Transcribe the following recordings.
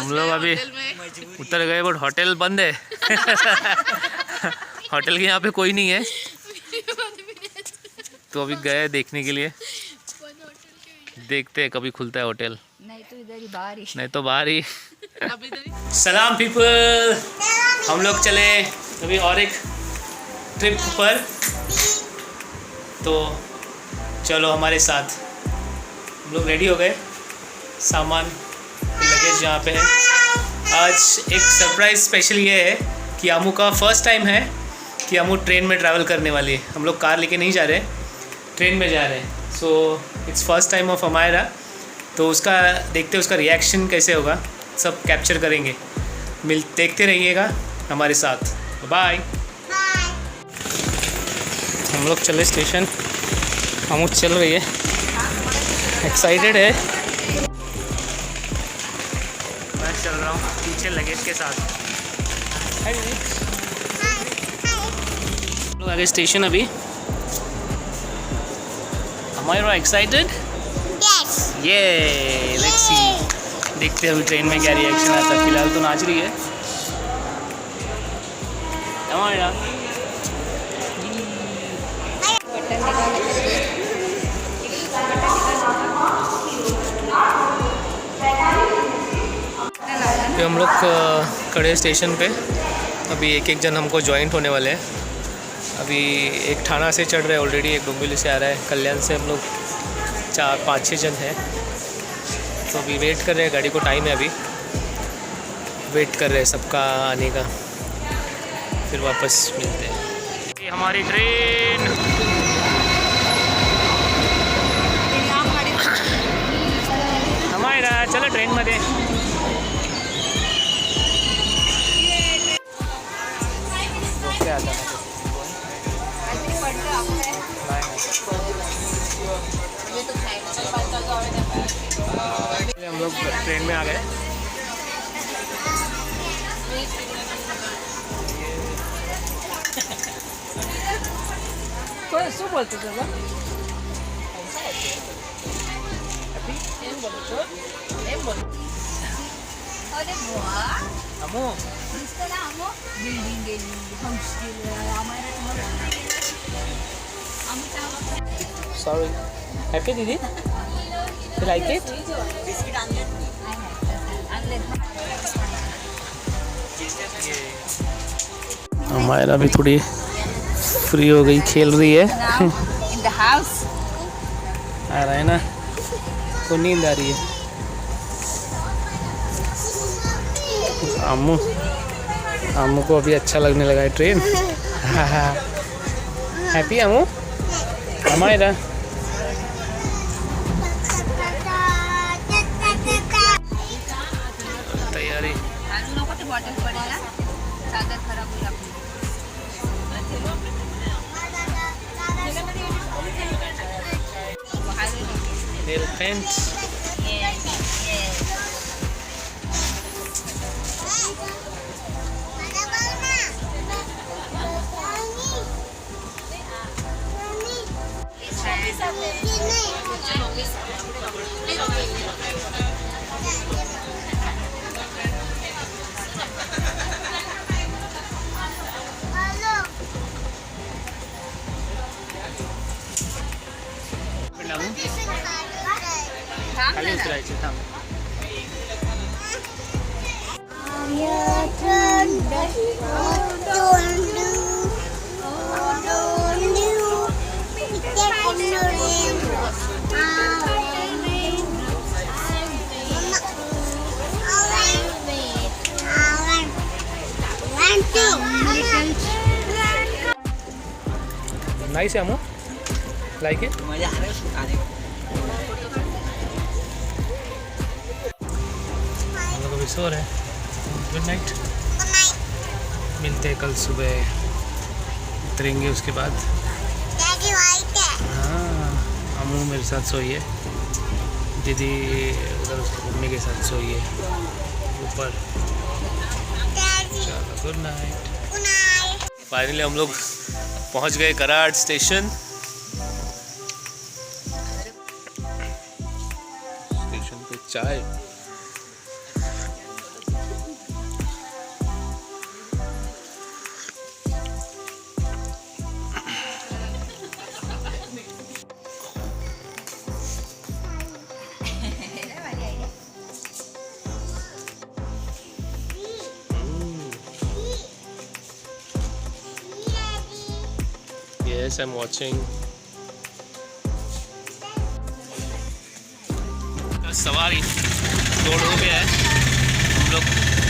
हम लोग अभी उतर गए बट होटल बंद है। होटल के यहाँ पे कोई नहीं है तो अभी गए देखने के लिए। देखते हैं कभी खुलता है होटल, नहीं तो इधर ही बाहर ही, नहीं तो बाहर ही। सलाम पीपल, हम लोग चले अभी और एक ट्रिप पर, तो चलो हमारे साथ। हम लोग रेडी हो गए, सामान लगेज यहाँ पे है। आज एक सरप्राइज स्पेशल ये है कि अमू का फर्स्ट टाइम है कि अमू ट्रेन में ट्रैवल करने वाली है। हम लोग कार लेके नहीं जा रहे, ट्रेन में जा रहे हैं। So it's first time of Amaira, तो उसका देखते उसका रिएक्शन कैसे होगा, सब कैप्चर करेंगे। देखते रहिएगा हमारे साथ। बाय। हम लोग चले स्टेशन, अमू चल रही है, एक्साइटेड है। मैं चल रहा हूँ पीछे लगेज के साथ। लोग आगे स्टेशन अभी। Amaira excited? Yes. Yeah, let's see. देखते हैं अभी ट्रेन में क्या रिएक्शन आता है। फिलहाल तो नाच रही है Amaira। तो हम लोग खड़े स्टेशन पे, अभी एक एक जन हमको ज्वाइंट होने वाले हैं। अभी एक ठाणा से चढ़ रहे हैं ऑलरेडी, एक डोंबिवली से आ रहा है, कल्याण से हम लोग 4-5-6 जन हैं। तो अभी वेट कर रहे हैं, गाड़ी को टाइम है, अभी वेट कर रहे हैं सबका आने का, फिर वापस मिलते हैं। ये हमारी ट्रेन हमारा, चलो ट्रेन मध्ये। हम लोग ट्रेन में आ गए। શું બોલતો હતો? અરે વાહ, अमू મિસ્ટર આમો બિલ્ડિંગ ગેલી હોમસ્ટે અમારા सॉरी। हैप्पी दीदी, you like it? अमायरा भी थोड़ी फ्री हो गई, खेल रही है। in the house. आ रहा है ना, को नींद आ रही है। अम्मू अम्मू को अभी अच्छा लगने लगा है ट्रेन। हैप्पी अम्मू? अमायरा तैयारी। हालू नको ते बॉटल पडेला, चादर खराब होईल आपली। Nail paint. खाली उतरायचे, थांब। नाइस है अमू, लाइक इट? मजा आ रहा है उसको खाने को। हम लोग अभी सो रहे हैं। Good night. मिलते हैं कल सुबह, उतरेंगे उसके बाद। हाँ, अमू मेरे साथ सोई है, दीदी उधर उसकी मम्मी के साथ सोई है ऊपर। चलो गुड नाइट। फाइनली हम लोग पहुंच गए कराड़ स्टेशन। स्टेशन पे चाय Yes, I'm watching. सवारी लोड हो गया है, हम लोग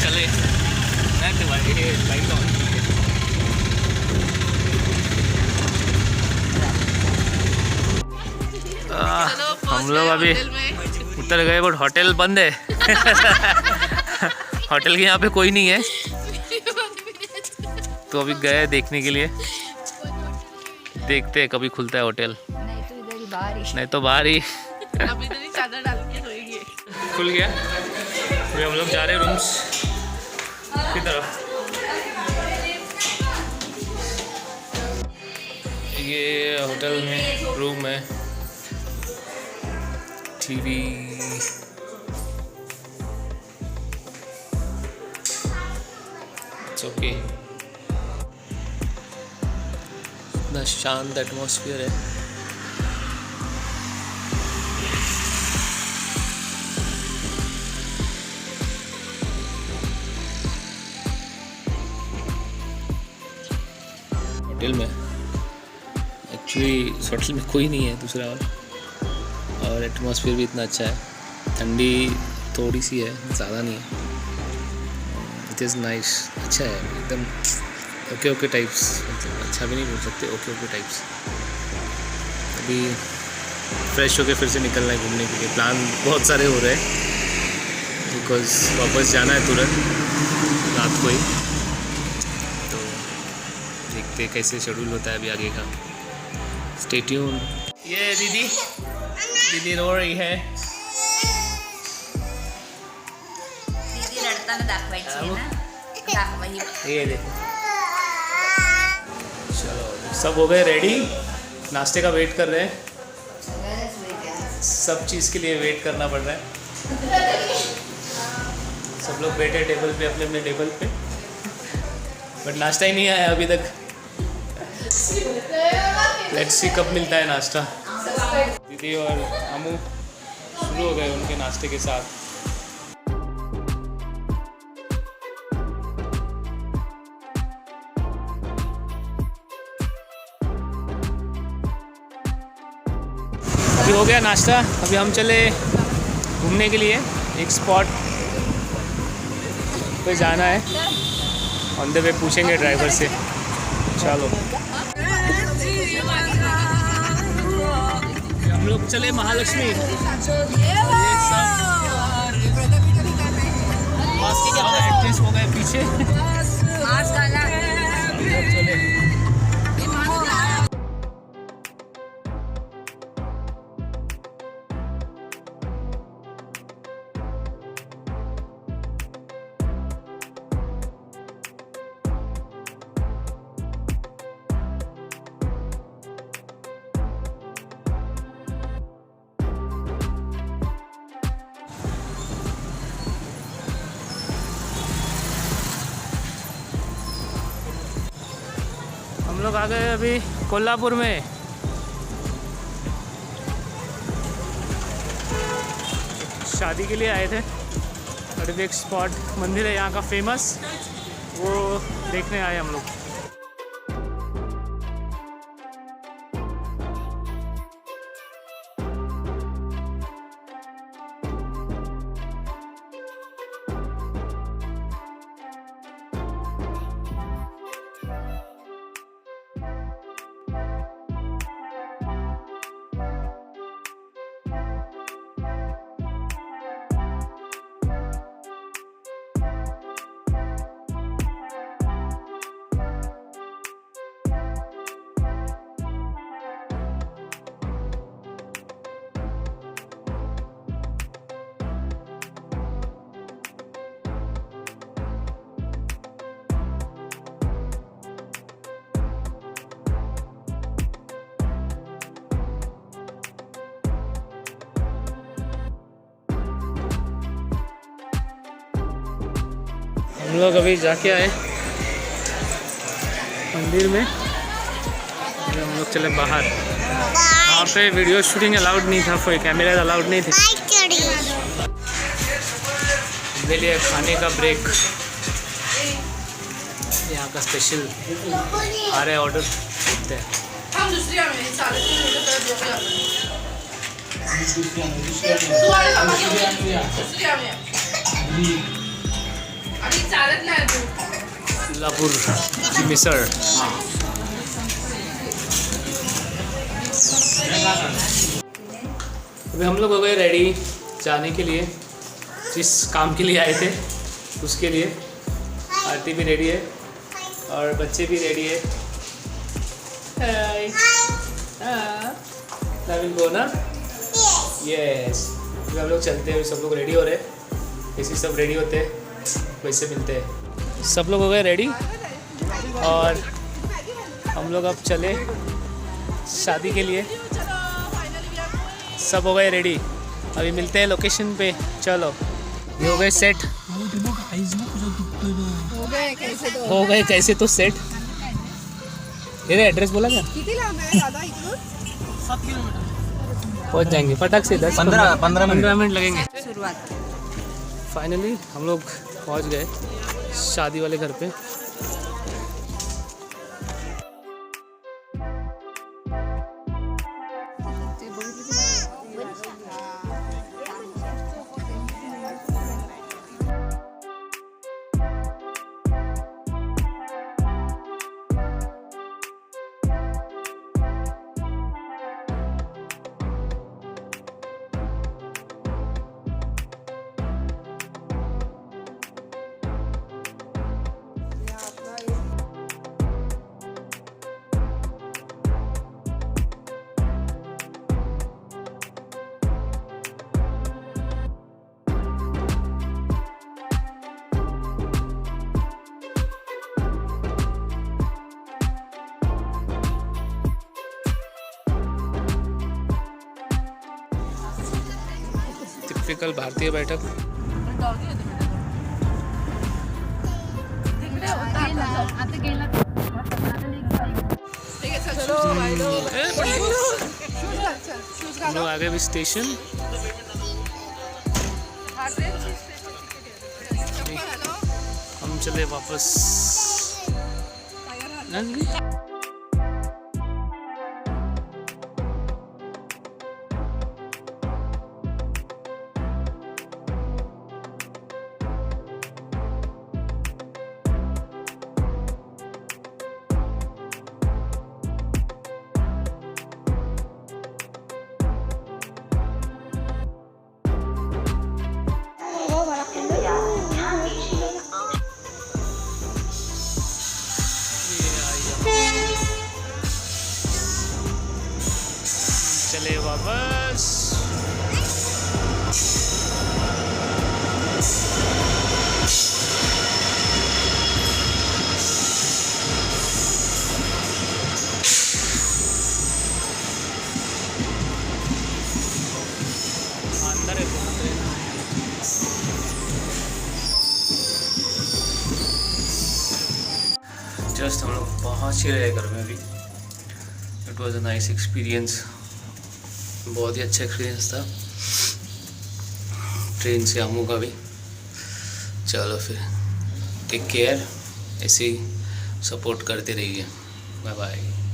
चले। नेट भाई ये लाइट ऑन। हम लोग अभी उतर गए बट होटल बंद है। होटल के यहाँ पे कोई नहीं है, तो अभी गए देखने के लिए। देखते हैं कभी खुलता है होटल, नहीं तो बाहर ही। अभी इधर ही चादर डाल के सोएंगे। खुल गया। अभी हम लोग जा रहे हैं रूम्स की तरफ। ये होटल में रूम है, टीवी, इट्स ओके। इतना शांत एटमॉस्फेयर है। होटल में एक्चुअली होटल में कोई नहीं है दूसरा, और एटमॉस्फेयर भी इतना अच्छा है। ठंडी थोड़ी सी है, ज़्यादा नहीं है। इट इज़ नाइस, अच्छा है एकदम। ओके ओके टाइप्स, मतलब अच्छा भी नहीं बोल सकते, ओके ओके टाइप्स। अभी फ्रेश होके फिर से निकलना है घूमने के लिए। प्लान बहुत सारे हो रहे हैं बिकॉज वापस जाना है तुरंत रात को ही। तो देखते हैं कैसे शेड्यूल होता है अभी आगे का। Stay tune. ये दीदी रो रही है। दीदी रडताना दाखवायची ना, दाखवायची। ये देखो, चलो सब हो गए रेडी, नाश्ते का वेट कर रहे हैं। सब चीज़ के लिए वेट करना पड़ रहा है। सब लोग बैठे टेबल पे, अपने अपने टेबल पे, बट नाश्ता ही नहीं आया अभी तक। लेट्स सी कब मिलता है नाश्ता। दीदी और अमू शुरू हो गए उनके नाश्ते के साथ। अभी हो गया नाश्ता। अभी हम चले घूमने के लिए, एक स्पॉट पे जाना है। ऑन द वे पूछेंगे ड्राइवर से। चलो हम लोग चले महालक्ष्मी। ये सब एडजस्ट हो गए पीछे। चले हम लोग आ गए अभी कोल्हापुर में। शादी के लिए आए थे और एक स्पॉट मंदिर है यहाँ का फेमस, वो देखने आए हम लोग। हम लोग अभी जाके आए मंदिर में। हम लोग चले बाहर। वहाँ पे वीडियो शूटिंग अलाउड नहीं था, कोई कैमरा अलाउड नहीं थे। ले लिया खाने का ब्रेक। यहाँ का स्पेशल आ रहा है ऑर्डर, देखते हैं। हम दूसरी हमें सारे तू वाले पापा की दूसरी हमें अभी चालत नाही तू लापुर जी मिसळ अभी हम लोग हो गए रेडी जाने के लिए, जिस काम के लिए आए थे उसके लिए। आरती भी रेडी है और बच्चे भी रेडी है। गो ना यस। अभी हम लोग चलते हैं, सब लोग रेडी हो रहे हैं। ऐसे सब रेडी होते हैं वैसे मिलते हैं। सब लोग हो गए रेडी और हम लोग अब चले शादी के लिए। सब हो गए रेडी, अभी मिलते हैं लोकेशन पे। चलो ये हो गए सेट, हो गए कैसे तो सेट। ये एड्रेस बोला क्या? पहुंच जाएंगे फटाक से 10-15 मिनट लगेंगे। शुरुआत फाइनली हम लोग पहुंच गए शादी वाले घर पे। टिपिकल भारतीय बैठक। हम लोग आगे भी स्टेशन। हम चले वापस। चले वापस। अंदर है जस्ट हम लोग पहुँच ही रहे घर में अभी। It was a nice experience, बहुत ही अच्छा एक्सपीरियंस था ट्रेन से आमू का भी। चलो फिर टेक केयर, ऐसे ही सपोर्ट करते रहिए। Bye bye.